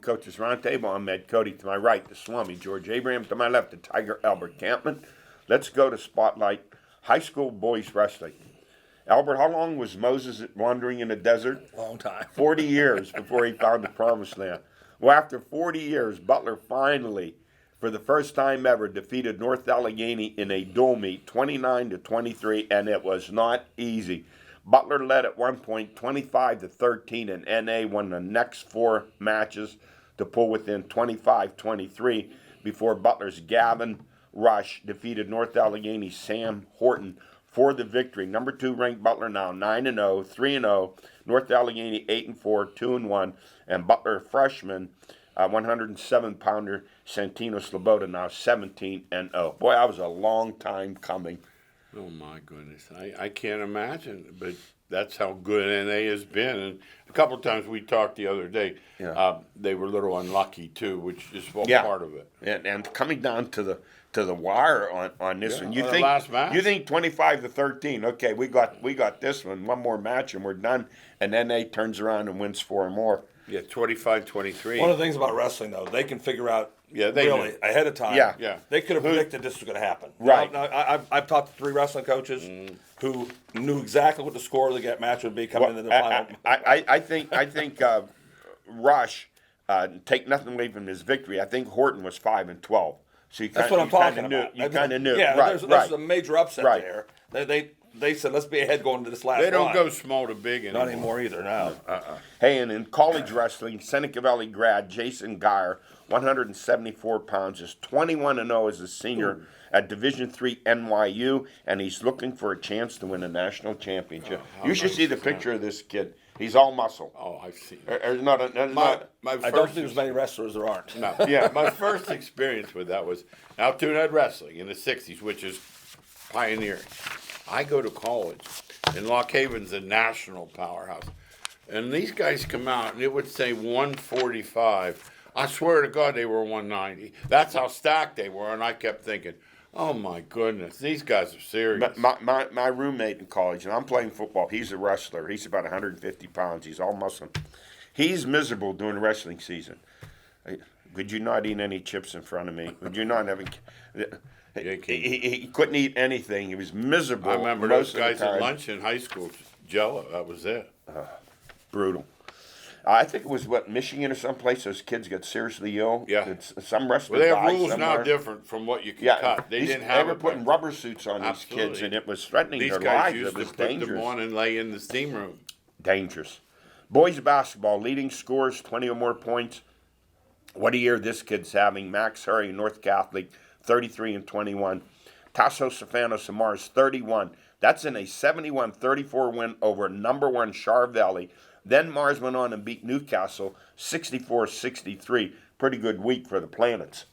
Coaches Roundtable. I'm Ed Codi. To my right, the Swami, George Abraham. To my left, the Tiger, Albert Campman. Let's go to Spotlight High School Boys Wrestling. Albert, how long was Moses wandering in the desert? Long time. 40 years before he found the promised land. Well, after 40 years, Butler finally, for the first time ever, defeated North Allegheny in a dual meet, 29-23, and it was not easy. Butler led at one point, 25-13, and NA won the next 4 matches to pull within 25-23 before Butler's Gavin Rush defeated North Allegheny's Sam Horton for the victory. Number 2 ranked Butler now 9-0, 3-0. North Allegheny 8-4, 2-1, and Butler freshman 107-pounder Santino Sloboda now 17-0. Boy, that was a long time coming. Oh, my goodness. I can't imagine, but that's how good NA has been. And a couple of times we talked the other day, they were a little unlucky, too, which is part of it. And coming down to the wire on this one, you last match? You think 25-13, okay, we got this one more match, and we're done, and NA turns around and wins 4 more. Yeah, 25-23. One of the things about wrestling, though, they can figure out they really do. ahead of time. Yeah. They could have predicted this was going to happen. Right. Now, I've talked to 3 wrestling coaches who knew exactly what the score of the match would be coming into the final. I think Rush, take nothing away from his victory. I think Horton was 5-12. So That's what I'm talking about. You kind of knew. Yeah, right, there's a major upset Right. there. They said, let's be ahead going to this last They don't one. go small to big anymore. Not anymore either, no. Hey, and in college wrestling, Seneca Valley grad Jason Geyer, 174 pounds, is 21-0 as a senior at Division III NYU, and he's looking for a chance to win a national championship. You should see the picture of this kid. He's all muscle. Oh, I've seen it. There's not. I don't think there's many wrestlers there aren't. No. Yeah, my first experience with that was Altoona Wrestling in the 60s, which is pioneering. I go to college, and Lock Haven's a national powerhouse. And these guys come out, and it would say 145. I swear to God, they were 190. That's how stacked they were, and I kept thinking, oh, my goodness, these guys are serious. But my roommate in college, and I'm playing football, he's a wrestler. He's about 150 pounds. He's all muscle. He's miserable during the wrestling season. Would you not eat any chips in front of me? Would you not have He couldn't eat anything. He was miserable. I remember most those guys of the at time. lunch in high school, Jello, that was it. Brutal. I think it was, Michigan or someplace, those kids got seriously ill. Yeah. Some wrestler Well, they have died rules somewhere. now different from what you can Yeah, cut. They didn't they have were it putting back rubber suits on Absolutely. these kids, and it was threatening These their guys lives. used It was to put dangerous. them on and lay in the steam room. Dangerous. Boys basketball, leading scores, 20 or more points. What a year this kid's having. Max Hurry, North Catholic, 33-21. Tasso Stefanos and Mars, 31. That's in a 71-34 win over number 1 Char Valley. Then Mars went on and beat Newcastle, 64-63. Pretty good week for the Planets.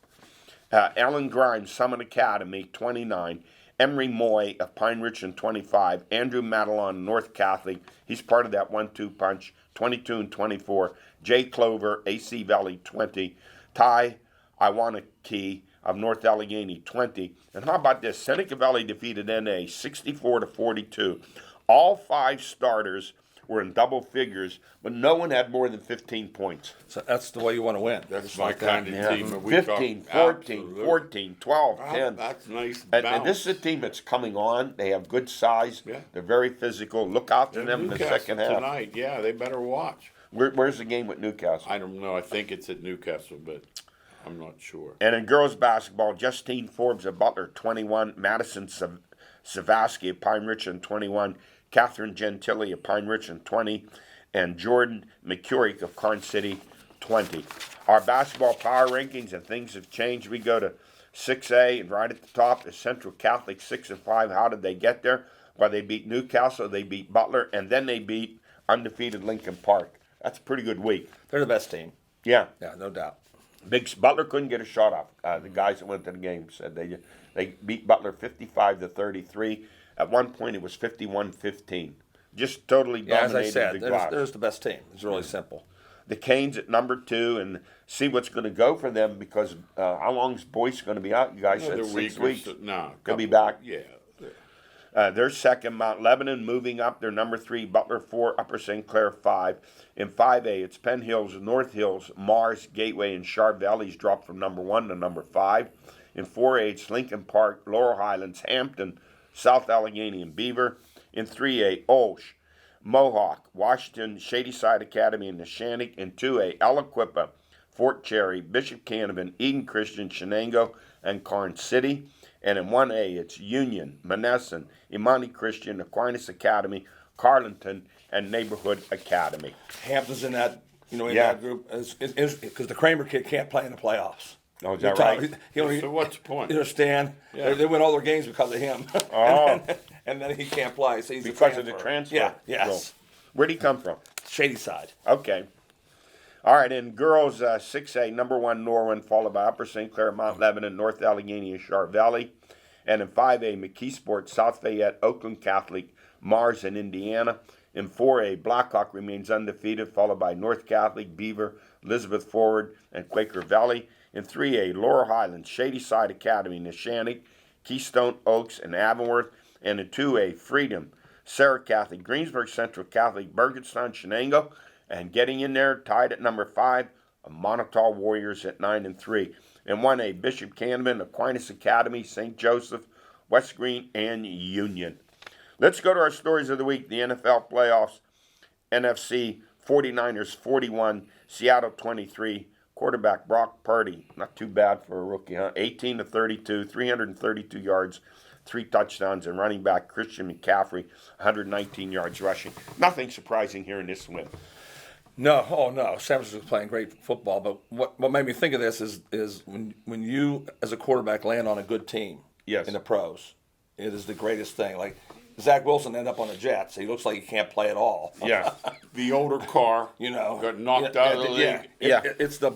Alan Grimes, Summit Academy, 29. Emery Moy of Pine Ridge, 25. Andrew Madelon, North Catholic. He's part of that 1-2 punch, 22-24. Jay Clover, AC Valley, 20. Ty Iwanaki of North Allegheny, 20. And how about this? Seneca Valley defeated NA, 64-42. All 5 starters were in double figures, but no one had more than 15 points. So that's the way you want to win. That's my kind of team. And we 15, talk- 14, absolutely. 14, 12, 10. That's nice. And this is a team that's coming on. They have good size. Yeah. They're very physical. Look out for them in the Newcastle second half. tonight. Yeah, they better watch. Where's the game with Newcastle? I don't know. I think it's at Newcastle, but I'm not sure. And in girls basketball, Justine Forbes of Butler, 21. Madison Savasky of Pine Ridge, 21. Catherine Gentili of Pine Ridge, 20. And Jordan McCurick of Carn City, 20. Our basketball power rankings, and things have changed. We go to 6A, and right at the top is Central Catholic, 6-5. How did they get there? Well, they beat Newcastle, they beat Butler, and then they beat undefeated Lincoln Park. That's a pretty good week. They're the best team. Yeah. Yeah, no doubt. Butler couldn't get a shot off. The guys that went to the game said they beat Butler 55-33. At one point, it was 51-15. Just totally dominated as I said, the glass. there's the best team. It's really simple. The Canes at number 2, and see what's going to go for them, because how long is Boyce going to be out? You guys said Another 6 week or weeks. so- No, He'll be couple- back. Yeah. They're second. Mount Lebanon moving up. They're number 3. Butler 4. Upper St. Clair 5. In 5A, it's Penn Hills, North Hills, Mars, Gateway, and Sharp Valley's dropped from number 1 to number 5. In 4A, it's Lincoln Park, Laurel Highlands, Hampton, South Allegheny, and Beaver. In 3A, Olsh, Mohawk, Washington, Shadyside Academy, and Neshannock. In 2A, Aliquippa, Fort Cherry, Bishop Canevin, Eden Christian, Shenango, and Karn City. And in 1A, it's Union, Monessen, Imani Christian, Aquinas Academy, Carlinton, and Neighborhood Academy. Hampton's in that, that group, because the Kramer kid can't play in the playoffs. Oh, is that right? So what's the point? You understand? Yeah. They win all their games because of him. Oh. and then he can't play. So he's Because of the transfer? Yeah, yes. Rule. Where'd he come from? Shadyside. Okay. All right, in girls 6A, number 1, Norwin, followed by Upper St. Clair, Mount Lebanon, North Allegheny, and Sharp Valley. And in 5A, McKeesport, South Fayette, Oakland Catholic, Mars, and Indiana. In 4A, Blackhawk remains undefeated, followed by North Catholic, Beaver, Elizabeth Forward, and Quaker Valley. In 3A, Laurel Highlands, Shadyside Academy, Neshannock, Keystone Oaks, and Avonworth. And in 2A, Freedom, Sarah Catholic, Greensburg Central Catholic, Bergenstown, Shenango. And getting in there, tied at number 5, Montauk Warriors at 9 and 3. In 1A, Bishop Canevin, Aquinas Academy, St. Joseph, West Green, and Union. Let's go to our stories of the week. The NFL playoffs, NFC 49ers 41, Seattle 23. Quarterback Brock Purdy, not too bad for a rookie, huh? 18 to 32, 332 yards, 3 touchdowns, and running back Christian McCaffrey, 119 yards rushing. Nothing surprising here in this win. No, San Francisco's playing great football, but what made me think of this is when you, as a quarterback, land on a good team Yes. in the pros, it is the greatest thing. Like, Zach Wilson ended up on the Jets. He looks like he can't play at all. Yeah. The older car, got knocked out of the league. It's the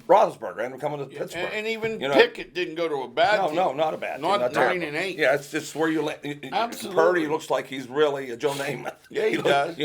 Roethlisberger and coming to Pittsburgh. And even Pickett didn't go to a bad team. No, not a bad team. Not 9 terrible. and 8. Yeah, it's just where you land. Absolutely. Purdy looks like he's really a Joe Namath. Yeah, he does. He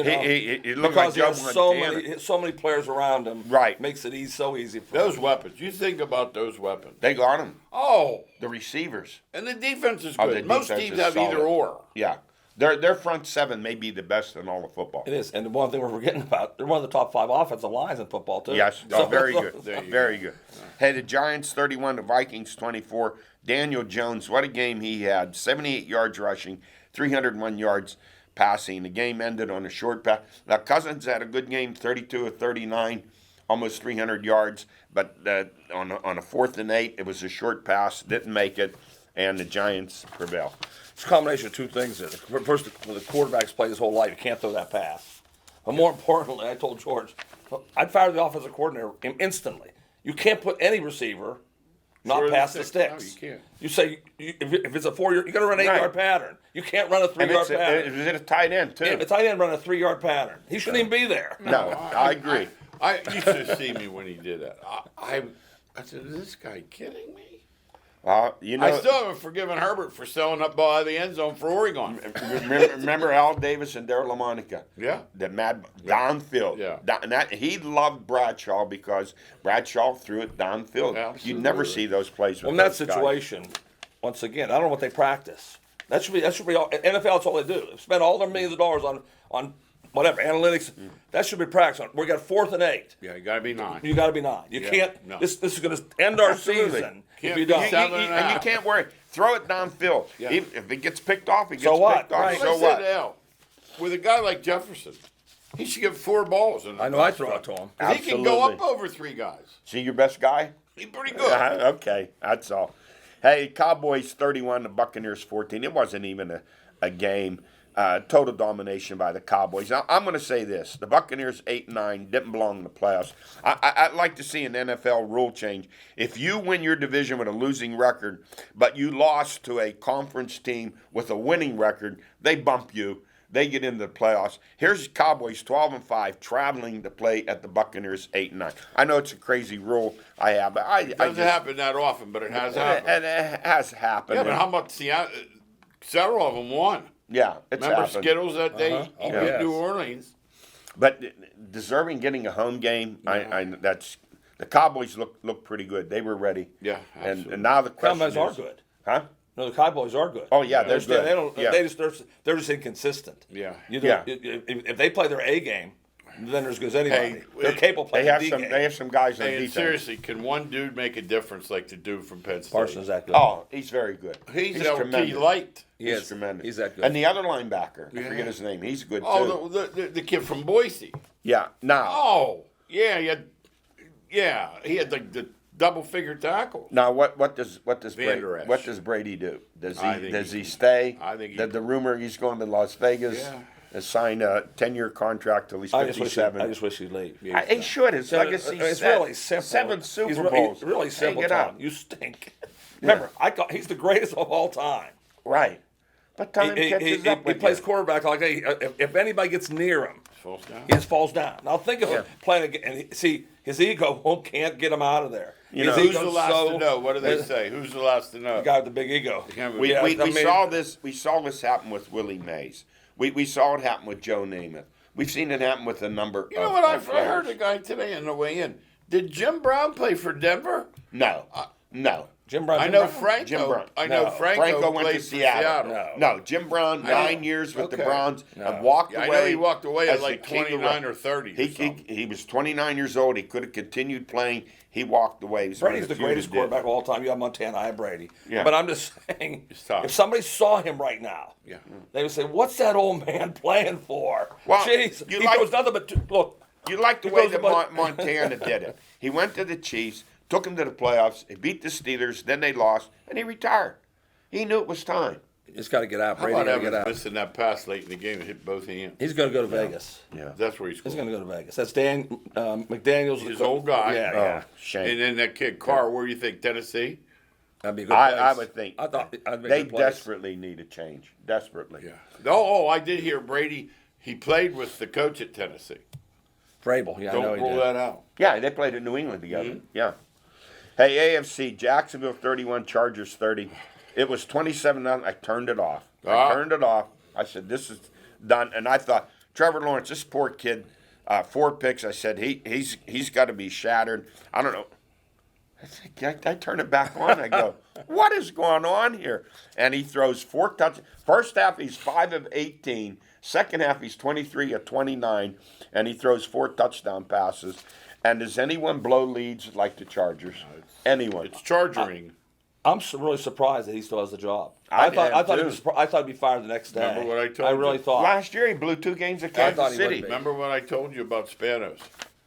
looks like Because he Joe has so many players around him. Right. Makes it so easy for Those him. weapons. You think about those weapons. They got him. Oh, The receivers. and the defense is Oh, good. the Most defense teams is have either solid. or. Yeah. Their front 7 may be the best in all of football. It is. And the one thing we're forgetting about, they're one of the top 5 offensive lines in football, too. Yes, very good. There you Very good. Hey, the Giants 31, the Vikings 24. Daniel Jones, what a game he had. 78 yards rushing, 301 yards passing. The game ended on a short pass. Now, Cousins had a good game, 32 of 39, almost 300 yards. But on a 4th and 8, it was a short pass, didn't make it, and the Giants prevail. It's a combination of two things. First, the quarterback's played his whole life. You can't throw that pass. But more importantly, I told George, I'd fire the offensive coordinator instantly. You can't put any receiver not Short of past the the sticks. sticks. No, you can't. You say, if it's a 4-yard, you got to run an 8-yard Right. pattern. You can't run a 3-yard pattern. It was a tight end, too. If a tight end run a 3-yard pattern, he shouldn't even be there. No, I agree. I used to see me when he did that. I said, is this guy kidding me? I still haven't forgiven Herbert for selling up by the end zone for Oregon. Remember Al Davis and Darryl LaMonica? Yeah. The mad downfield. Yeah. He loved Bradshaw because Bradshaw threw it downfield. Absolutely. You never see those plays. Well, With in that those guys. situation, once again, I don't know what they practice. That should be all, NFL. That's all they do. They spend all their millions of dollars on whatever analytics. That should be practice on. We got 4th and 8. Yeah, you got to be 9. You got to be 9. You can't. No. This is going to end our Absolutely. season Can't if you be don't. 7 and a And you half. can't worry. Throw it downfield. Yeah. If it gets picked off, it gets So what? picked off. Right. So I said what? Al, with a guy like Jefferson, he should get 4 balls. In the I know. I first throw round. it to him. 'Cause he can go up Absolutely. over 3 guys. See your best guy? He's pretty good. Okay, that's all. Hey, Cowboys 31, the Buccaneers 14. It wasn't even a game. Total domination by the Cowboys. Now, I'm going to say this. The Buccaneers 8-9 didn't belong in the playoffs. I'd like to see an NFL rule change. If you win your division with a losing record, but you lost to a conference team with a winning record, they bump you. They get into the playoffs. Here's Cowboys 12-5 traveling to play at the Buccaneers 8-9. I know it's a crazy rule I have, but It doesn't happen that often, but it has happened. And it has happened. Yeah, but how about Seattle? Several of them won. Yeah, it's Remember happened. Skittles that day? Oh, He beat yes. New Orleans. But deserving getting a home game, that's the Cowboys look pretty good. They were ready. Yeah, and absolutely. now the question Cowboys are is, good. huh? No, the Cowboys are good. Oh, yeah, they're Understand? good. They don't. Yeah. They're just inconsistent. Yeah. Yeah. If they play their A game, then they're as good as anybody. Hey, They're capable of They playing have the D some. game. They have some guys on Hey, and defense. seriously, can one dude make a difference like the dude from Penn State? Parsons that good. Oh, he's very good. He's tremendous. LT light. He's tremendous. He's that good. And the other linebacker, I Yeah. forget his name. He's good too. Oh, the kid from Boise. Yeah. Now, Oh, yeah, he had the double figure tackle. what does Van Der Brady, Esch. what does Brady do? Does I he think he stay? I think he- the rumor he's going to Las Vegas. Yeah. And sign a 10-year contract till he's I just 57. wish he'd leave. He should. His legacy. It's really simple. 7 Super He's Bowls. really simple, Hang it Tom. up. You stink. Remember, he's the greatest of all time. Right. But time catches up He with plays you. quarterback like if anybody gets near him, Falls down. he just falls down. Now think of him playing again. And see, his ego can't get him out of there. You know, Who's the last to know? What do they say? Who's the last to know? The guy with the big ego. We Yeah, I mean- saw this. We saw this happen with Willie Mays. We saw it happen with Joe Namath. We've seen it happen with a number. You know of, what? I of heard players. a guy today on the way in. Did Jim Brown play for Denver? No, no. Jim Brown. I Jim know Brown? Franco. Jim Brown. I know No. Franco went played to for Seattle. No, Jim Brown, I know. 9 years with the Okay. Browns, No. and walked Yeah, I away. know he walked away at as like the king of 29 rock. or 30 or something. He was 29 years old. He could have continued playing. He walked away. He was one Brady's of the few greatest that did. quarterback of all time. You have Montana, I have Brady. Yeah. But I'm just saying, It's tough. if somebody saw him right now, Yeah. they would say, "What's that old man playing for?" Well, Jeez, you he like- knows nothing but look. You like the He way goes that about- Montana did it. He went to the Chiefs, took them to the playoffs, he beat the Steelers, then they lost, and he retired. He knew it was time. You just got to get out. How Brady about got to get Evans out. missing that pass late in the game and hit both hands? He's going to go to Vegas. Yeah. That's where he He's scored. going to go to Vegas. That's Dan McDaniel's. He's the an old guy. Yeah, Oh, yeah. shame. And then that kid Carr, where do you think? Tennessee? That'd be a good place. I would think. I thought I'd be a they good place. desperately need a change. Desperately. Yeah. Oh, I did hear Brady. He played with the coach at Tennessee. Vrabel. Yeah, I know Don't he rule did. that out. Yeah, they played in New England together. Mm-hmm. Yeah. Hey, AFC, Jacksonville 31, Chargers 30. It was 27-0. I turned it off. I said, this is done. And I thought, Trevor Lawrence, this poor kid, 4 picks. I said, he's got to be shattered. I don't know. I turn it back on. I go, what is going on here? And he throws 4 touchdowns. First half, he's 5 of 18. Second half, he's 23 of 29. And he throws 4 touchdown passes. And does anyone blow leads like the Chargers? Anyone? It's charging. I'm really surprised that he still has the job. I thought am, I thought he'd be fired the next day. Remember what I told I you? really thought. Last year, he blew 2 games at thought Kansas he would City. be. Remember what I told you about Spanos?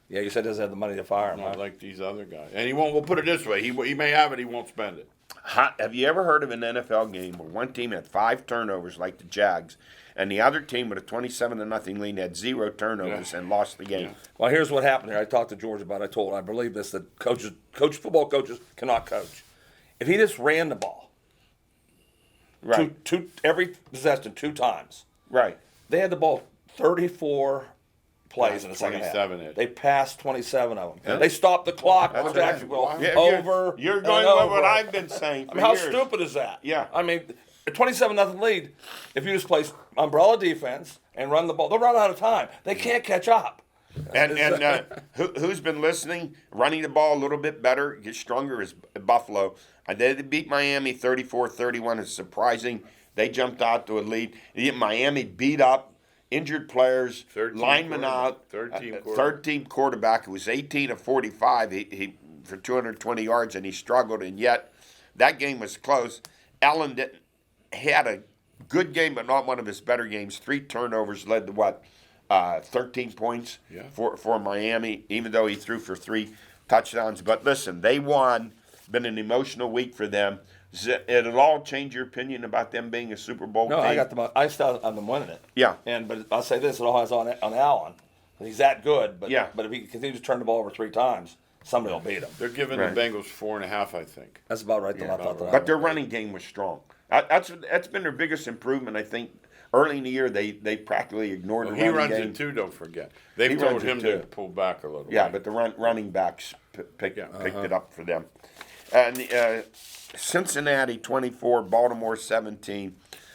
Yeah, you said he doesn't have the money to fire him. Not Huh? like these other guys. And he won't. We'll put it this way: he may have it, he won't spend it. Have you ever heard of an NFL game where one team had 5 turnovers like the Jags, and the other team with a 27-0 lead had 0 turnovers and lost the game? Well, here's what happened here. I talked to George about it. I believe this, that football coaches cannot coach. If he just ran the ball Right. every possession 2 times, Right. they had the ball 34 plays in the second half. 27 it. They passed 27 of them. They stopped the clock for right. Jacksonville Yeah, over. You're and going with over. what I've been saying for I mean, how years. stupid is that? Yeah. I mean, a 27-0 lead, if you just play umbrella defense and run the ball, they'll run out of time. They can't catch up. And who's been listening, running the ball a little bit better, get stronger is Buffalo. They beat Miami 34-31. It's surprising. They jumped out to a lead. Miami beat up injured players, linemen out. Third team quarterback. It was 18 of 45 he for 220 yards, and he struggled. And yet, that game was close. Allen had a good game, but not one of his better games. 3 turnovers led to what? 13 points for Miami, even though he threw for 3 touchdowns. But listen, they won. Been an emotional week for them. It'll all change your opinion about them being a Super Bowl No, team. I got them. I still have them winning it. Yeah. But I'll say this: it all has on Allen. He's that good. But Yeah. But if he continues to turn the ball over 3 times, somebody will beat him. They're giving Right. the Bengals 4.5, I think. That's about right. I thought that. But their running game was strong. That's been their biggest improvement, I think. Early in the year, they practically ignored the He running runs game. it too. Don't forget. He They've told runs it him too. to pull back a little. Yeah, bit. but the running backs picked Uh-huh. it up for them. And Cincinnati 24, Baltimore 17.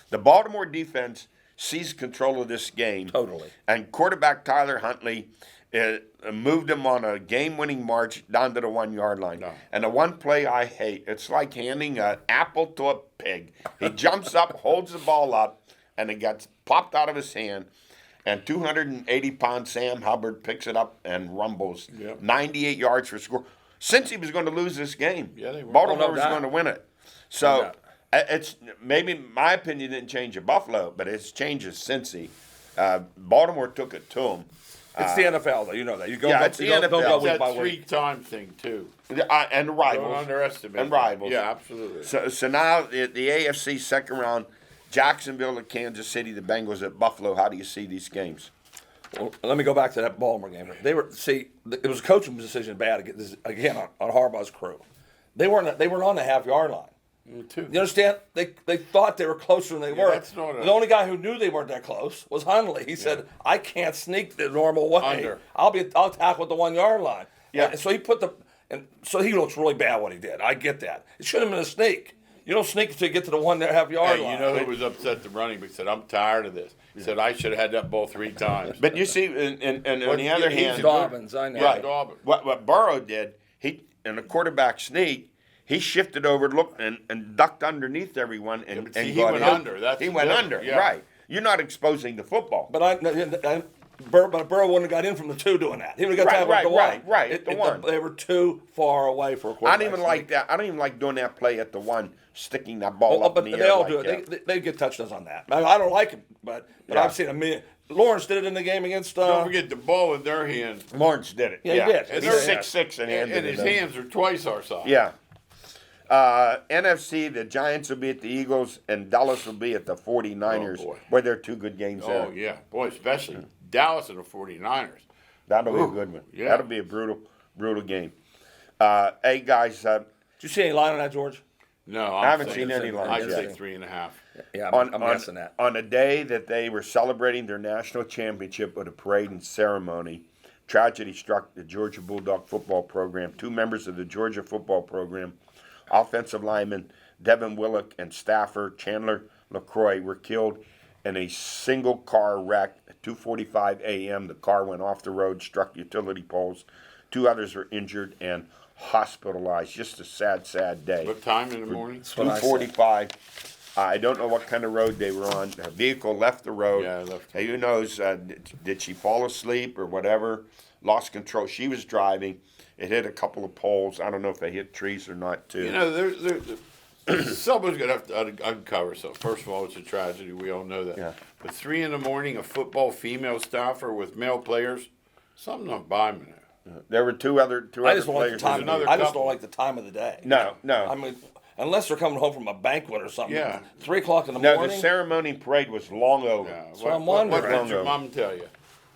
The Baltimore defense seized control of this game. Totally. And quarterback Tyler Huntley It moved them on a game-winning march down to the 1 yard line. No. And the one play I hate, it's like handing an apple to a pig. He jumps up, holds the ball up, and it gets popped out of his hand. And 280-pound Sam Hubbard picks it up and rumbles. Yep. 98 yards for score. Since he was going to lose this game, Yeah, they were. Baltimore Oh, no was doubt. going to win it. No So doubt. it's maybe my opinion didn't change at Buffalo, but it's changed at Cincy. Baltimore took it to him. It's the NFL, though. You know that. You go. Yeah, go, it's the you don't go NFL. week It's by that week. 3-time thing too. And rivals. Don't underestimate And that. rivals. Yeah, absolutely. So now the AFC second round, Jacksonville at Kansas City, the Bengals at Buffalo. How do you see these games? Well, let me go back to that Baltimore game. It was a coaching decision bad again on Harbaugh's crew. They weren't on the half-yard line. Too. You understand? They thought they were closer than they were. that's not a- The only guy who knew they weren't that close was Hundley. He said, "I can't sneak the normal way. Under. I'll tackle at the 1 yard line." Yeah. And so he looks really bad what he did. I get that. It should have been a sneak. You don't sneak until you get to the 1 half yard Hey, line. you know who was upset? The running back said, "I'm tired of this." He said, "I should have had that ball 3 times." But you see, and on What- the other he's hand, a Dobbins, I know. Yeah, Dobbins. what Burrow did, he in a quarterback sneak, he shifted over, looked, and ducked underneath everyone, and, but see, and he got went hit. under. That's he the went difference. under. Yeah. Right. You're not exposing the football. But Burrow wouldn't have got in from the 2 doing that. He would have got tackled at the 1. right, at the 1. They were too far away for a I quarterback. don't even like that. I don't even like doing that play at the 1, sticking that ball up But in the they air all like do that. it. They get touchdowns on that. I don't like it, but Yeah. I've seen a million. Lawrence did it in the game against. Don't forget the ball in their hands, Lawrence did it. Yeah, he did. He's Yeah. 6'6" and and handed his it over. hands are twice our size. Yeah. NFC, the Giants will be at the Eagles, and Dallas will be at the 49ers. Oh, boy. Boy, they're 2 good games there. Oh yeah, boy, especially Dallas and the 49ers. That'll be a good one. Yeah. That'll be a brutal game. Hey, guys, Did you see any line on that, George? No, I haven't saying- seen any lines I'd yet. say 3.5. Yeah, on, I'm on, guessing that. on a day that they were celebrating their national championship with a parade and ceremony, tragedy struck the Georgia Bulldog football program. 2 members of the Georgia football program, offensive lineman Devin Willock and staffer Chandler LaCroix, were killed in a single car wreck at 2:45 a.m. The car went off the road, struck utility poles. 2 others were injured and hospitalized. Just a sad, sad day. What time in the morning? what I said. 2:45. I don't know what kind of road they were on. Her vehicle left the road. Yeah, it left. Hey, who knows? Did she fall asleep or whatever? Lost control. She was driving. It hit a couple of poles. I don't know if they hit trees or not, too. You know, someone's going to have to uncover something. First of all, it's a tragedy. We all know that. Yeah. But 3 in the morning, a football female staffer with male players, something not by me now. There were two other I just don't like the players. time. another I just couple. don't like the time of the day. No. I mean, unless they're coming home from a banquet or something. Yeah. 3 o'clock in the No, morning. the ceremony parade was long over. Yeah. So I'm what wondering. did your mom tell you?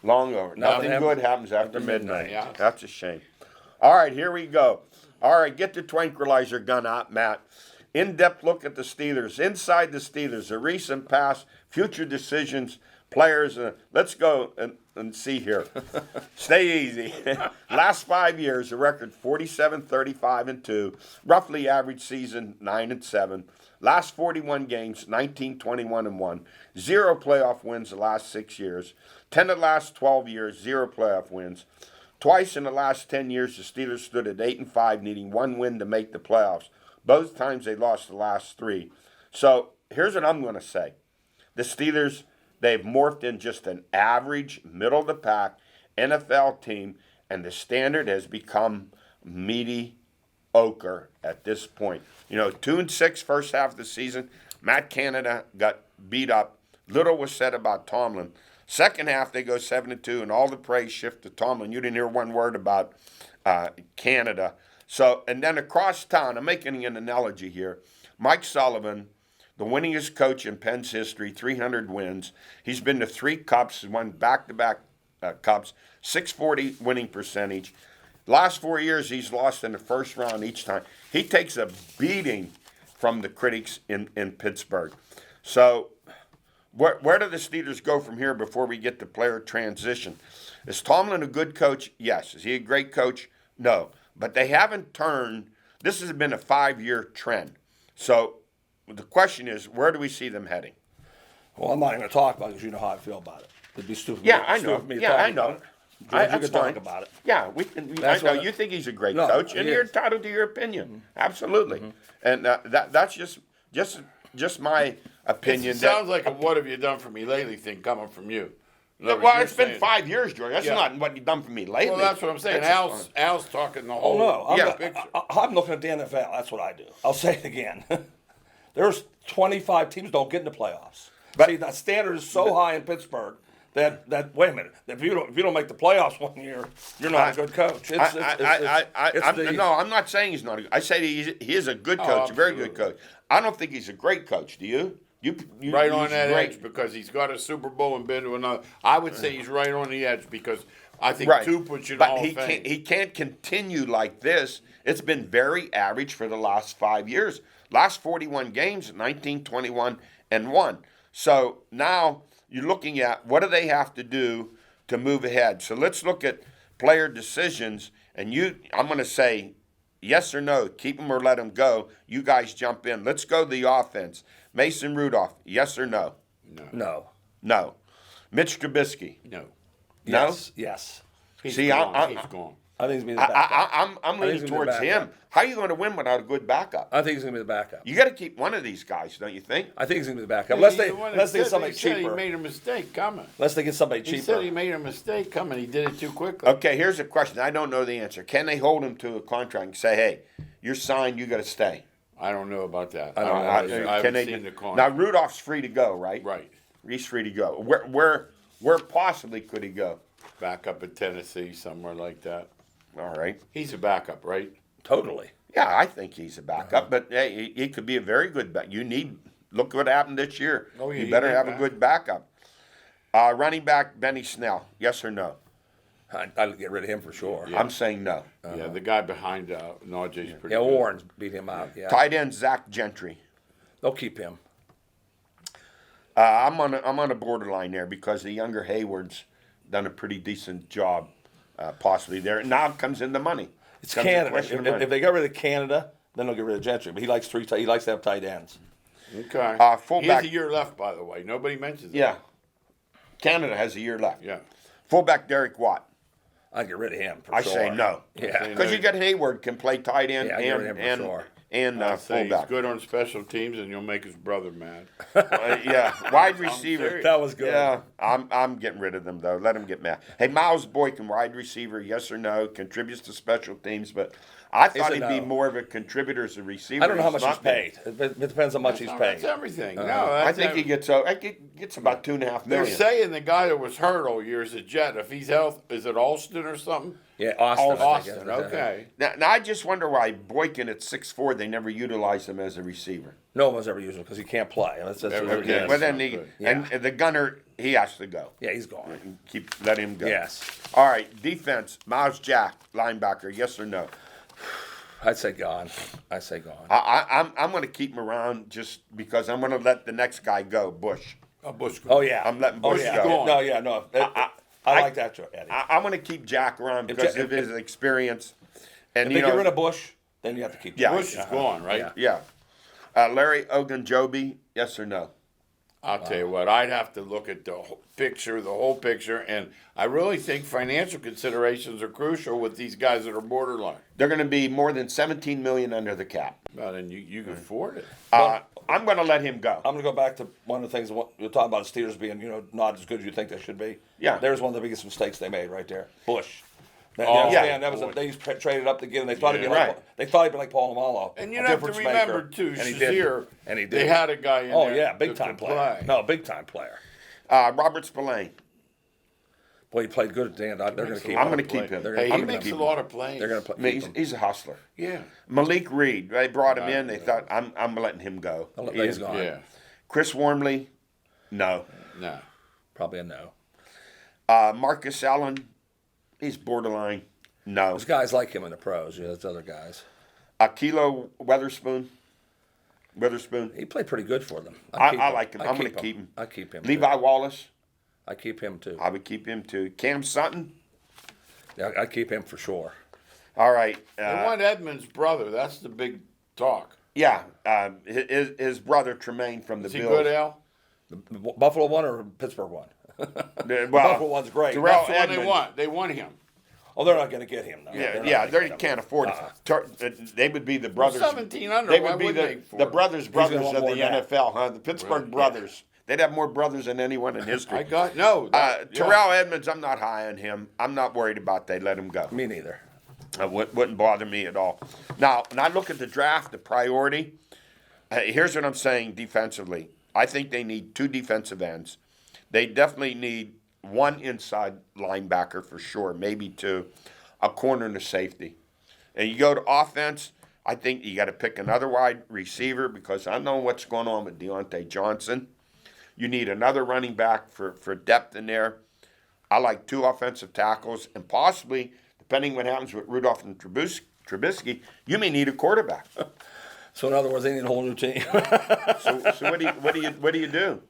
Long over. Nothing Nothing good happens after midnight. Yeah. That's a shame. All right, here we go. All right, get the tranquilizer gun out, Matt. In-depth look at the Steelers. Inside the Steelers, the recent past, future decisions, players. Let's go and see here. Stay easy. Last 5 years, a record 47, 35, and 2. Roughly average season 9 and 7. Last 41 games, 19, 21, and 1. 0 playoff wins the last 6 years. 10 of the last 12 years, 0 playoff wins. Twice in the last 10 years, the Steelers stood at 8 and 5, needing 1 win to make the playoffs. Both times they lost the last 3. So here's what I'm going to say. The Steelers, they've morphed in just an average, middle-of-the-pack NFL team, and the standard has become mediocre at this point. 2-6 first half of the season. Matt Canada got beat up. Little was said about Tomlin. Second half, they go 7-2, and all the praise shift to Tomlin. You didn't hear one word about Canada. So, and then across town, I'm making an analogy here. Mike Sullivan, the winningest coach in Penn's history, 300 wins. He's been to 3 cups, won back-to-back cups, 640 winning percentage. Last 4 years, he's lost in the first round each time. He takes a beating from the critics in Pittsburgh. So, where do the Steelers go from here before we get to player transition? Is Tomlin a good coach? Yes. Is he a great coach? No. But they haven't turned. This has been a 5-year trend. So the question is, where do we see them heading? Well, I'm not even going to talk about it because you know how I feel about it. It'd be stupid. Yeah, I stupid know. of me to Yeah, talk I about know. it. George, you that's can talk fine. about it. Yeah, we can. I That's know what- you think he's a great No, coach, and he you're is. entitled to your opinion. Absolutely, and that's just my opinion. It sounds like a "what have you done for me lately" thing coming from you. In other words, well, you're it's been saying- 5 years, George. That's Yeah. not what you've done for me lately. Well, that's what I'm saying. That's just Al's talking the Oh whole no, I'm, Yeah. picture. I'm looking at the NFL. That's what I do. I'll say it again. There's 25 teams don't get in the playoffs. But- See, the standard is so high in Pittsburgh that wait a minute. If you don't make the playoffs one year, you're not a good coach. It's No, I'm not saying he's not. I say he is a good coach, a very good coach. I don't think he's a great coach. Do you? You Right on he's that great. edge because he's got a Super Bowl and been to another. I would say he's right on the edge because I think Right. 2 puts you in the but Hall he of Fame. can't. He can't continue like this. It's been very average for the last 5 years. Last 41 games, 19, 21, and 1. So now you're looking at what do they have to do to move ahead. So let's look at player decisions. And I'm going to say yes or no, keep him or let him go. You guys jump in. Let's go to the offense. Mason Rudolph, yes or no? no. No. Mitch Trubisky, No. no? Yes. He's See, gone. He's gone. I think he's gonna be the backup. I'm think leaning he's gonna be towards the him. backup. How are you going to win without a good backup? I think he's gonna be the backup. You got to keep one of these guys, don't you think? I think he's gonna be the backup. Unless they He's the one that unless they get said- somebody he said cheaper. He made a mistake coming. Unless they get somebody He cheaper. said he made a mistake coming. He did it too quickly. Okay, here's a question. I don't know the answer. Can they hold him to a contract and say, "Hey, you're signed. You got to stay"? I don't know about that. I don't know. I Can haven't they? seen the Now contract. Rudolph's free to go, right? Right. He's free to go. Where possibly could he go? Back up in Tennessee, somewhere like that. All right. He's a backup, right? Totally. Yeah, I think he's a backup, but hey, he could be a very good back. Look what happened this year. Oh, yeah, you you better need have a back. good backup. Running back Benny Snell, yes or no? I'd get rid of him for sure. Yeah. I'm saying no. Yeah, the guy behind Najee's pretty Yeah, good. Warren's beat him out. Yeah, Tight end Zach Gentry. they'll keep him. I'm on a borderline there because the younger Hayward's done a pretty decent job, possibly there. Now comes in the money. It's Comes the Canada. question of If money. they get rid of Canada, then they'll get rid of Gentry. But he likes he likes to have tight ends. Okay. He Fullback- has a year left, by the way. Nobody mentions it. Yeah, Canada has a year left. Yeah. Fullback Derek Watt. I'd get rid of him for I sure. say no. Yeah. Because you got Hayward can play tight end Yeah, I get rid of him for and sure. I'd say he's fullback. good on special teams, and you'll make his brother mad. Yeah, wide receiver. serious. That was good. Yeah, I'm getting rid of them though. Let them get mad. Hey, Miles Boykin, wide receiver, yes or no? Contributes to special teams, but I thought a he'd be no. more of a contributor as a receiver. I don't know how much he's not been. paid. It depends how much he's No, paid. That's everything. No, I that's think he everything. gets about $2.5 They're million. saying the guy that was hurt all year is a Jet. If he's healthy, is it Alston or something? Yeah, Austin. I think Austin, it is. okay. Now I just wonder why Boykin at 6'4", they never utilized him as a receiver. No one's ever used him because he can't play. That's what it Okay. is. But then not good. and the gunner, he has to go. Yeah, he's gone. Let him go. Yes. All right, defense, Miles Jack, linebacker, yes or no? I'd say gone. I say gone. I'm going to keep him around just because I'm going to let the next guy go, Bush. Bush. Oh yeah. I'm letting Oh Bush yeah. go. No, yeah, no. I like that, Eddie. I'm going to keep Jack around because of his experience. And If they get rid of Bush, then you have to keep. Yeah. Bush is gone, right? Yeah. yeah, Larry Ogunjobi, yes or no? I'll tell you what, I'd have to look at the whole picture, and I really think financial considerations are crucial with these guys that are borderline. They're going to be more than $17 million under the cap. Well, then you can afford it. I'm going to let him go. I'm going to go back to one of the things you're talking about the Steelers being, not as good as you think they should be. Yeah. There's one of the biggest mistakes they made right there. Bush. Oh, yeah. That was boy. they traded up to get him. They thought he'd be Yeah. like Right. they thought he'd be like Paul Amalo. And a you have to difference remember maker, too, and he Shazier. did. And he did. They had a guy in Oh there. yeah, big that time could player. play. No, big time player. Robert Spillane, Boy, he played good at the end. They're going to keep I'm him. gonna keep him. They're Hey, gonna he keep makes him. a lot of plays. They're going to I play. mean, Keep him. he's a hustler. Yeah. Malik Reed, they brought him in. They thought, I'm letting him go. He's gone. Yeah. Chris Wormley, no. No. Probably a no. Marcus Allen, he's borderline, no. There's guys like him in the pros. Yeah, there's other guys. Kilo Witherspoon. He played pretty good for them. I like him. I'm going to keep him. I keep him. Levi Too. Wallace, I keep him too. I would keep him too. Cam Sutton, Yeah, I keep him for sure. all right. They want Edmonds' brother. That's the big talk. Yeah, his brother Tremaine from the Is he Bills. good, Al? Buffalo won or Pittsburgh won? Buffalo one's great. Terrell That's the one they Edmonds. want. They want him. Oh, they're not going to get him, though. They can't afford it. They would be the brothers. 17 under, They why would be wouldn't they afford the it? brothers gonna of the want more than that. NFL, huh? The Pittsburgh brothers. They'd have more brothers than anyone in history. Terrell Edmonds, I'm not high on him. I'm not worried about they let him go. Me neither. It wouldn't bother me at all. Now, when I look at the draft, the priority, here's what I'm saying defensively. I think they need 2 defensive ends. They definitely need 1 inside linebacker for sure, maybe 2, a corner and a safety. And you go to offense, I think you got to pick another wide receiver because I know what's going on with Deontay Johnson. You need another running back for depth in there. I like 2 offensive tackles, and possibly, depending what happens with Rudolph and Trubisky, you may need a quarterback. So in other words, they need a whole new team. So what do you do?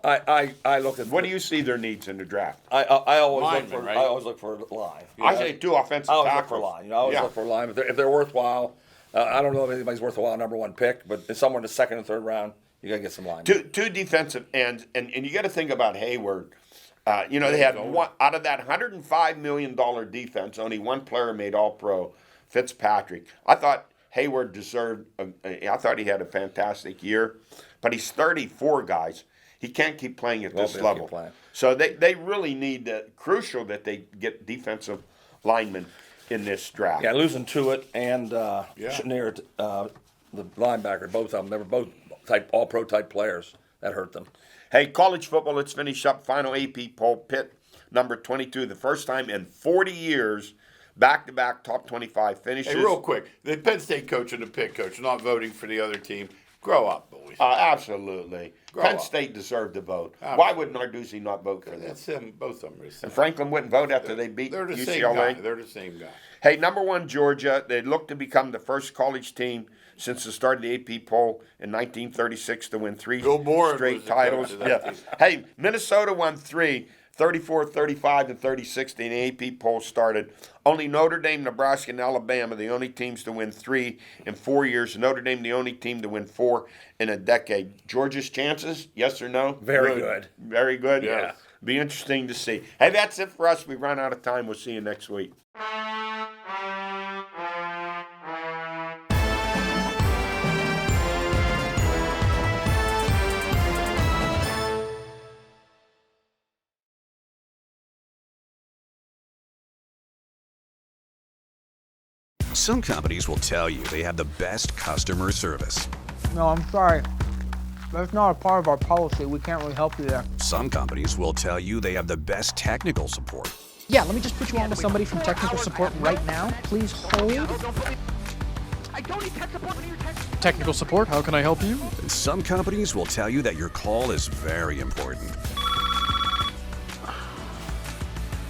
I look at What do you see their needs in the draft? I always Lineman, look for right? I always look for line. I say 2 offensive I always look tackles. for line. I always look for line. If they're worthwhile, I don't know if anybody's worthwhile number 1 pick, but it's somewhere in the 2nd and 3rd round. You got to get some line. Two defensive ends, and you got to think about Hayward. They had one out of that $105 million defense. Only one player made All-Pro, Fitzpatrick. I thought Hayward deserved. I thought he had a fantastic year, but he's 34, guys. He can't keep playing at this level. So they really need crucial that they get defensive linemen in this draft. Yeah, losing Tuitt and Chenier, the linebacker, both of them, they were both all-pro type players. That hurt them. Hey, college football, let's finish up. Final AP poll, Pitt, number 22, the first time in 40 years, back-to-back top 25 finishes. Hey, real quick, the Penn State coach and the Pitt coach not voting for the other team. Grow up, boys. Absolutely. Penn up. State deserved to vote. Absolutely. Why would Narduzzi not vote for them? That's them. Both of them are the same. And Franklin wouldn't vote after they beat They're the UCLA. same guy. They're the same guy. Hey, number 1, Georgia. They look to become the first college team since the start of the AP poll in 1936 to win 3 Bill Bourne straight was the coach titles. of that team. Hey, Minnesota won 3, 34, 35, and 36 when the AP poll started. Only Notre Dame, Nebraska, and Alabama, the only teams to win 3 in 4 years. Notre Dame, the only team to win 4 in a decade. Georgia's chances, yes or no? Very good. Very good? Yes. Be interesting to see. Hey, that's it for us. We've run out of time. We'll see you next week. Some companies will tell you they have the best customer service. No, I'm sorry. That's not a part of our policy. We can't really help you there. Some companies will tell you they have the best technical support. Yeah, let me just put you on with somebody from technical support right now. Please hold. I don't need tech support when you're tech. Technical support, how can I help you? And some companies will tell you that your call is very important.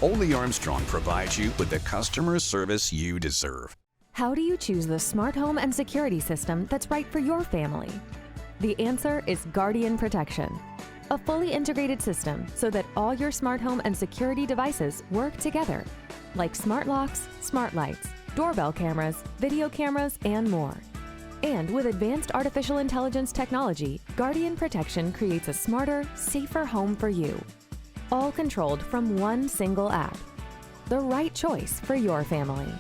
Only Armstrong provides you with the customer service you deserve. How do you choose the smart home and security system that's right for your family? The answer is Guardian Protection, a fully integrated system so that all your smart home and security devices work together, like smart locks, smart lights, doorbell cameras, video cameras, and more. And with advanced artificial intelligence technology, Guardian Protection creates a smarter, safer home for you, all controlled from one single app. The right choice for your family.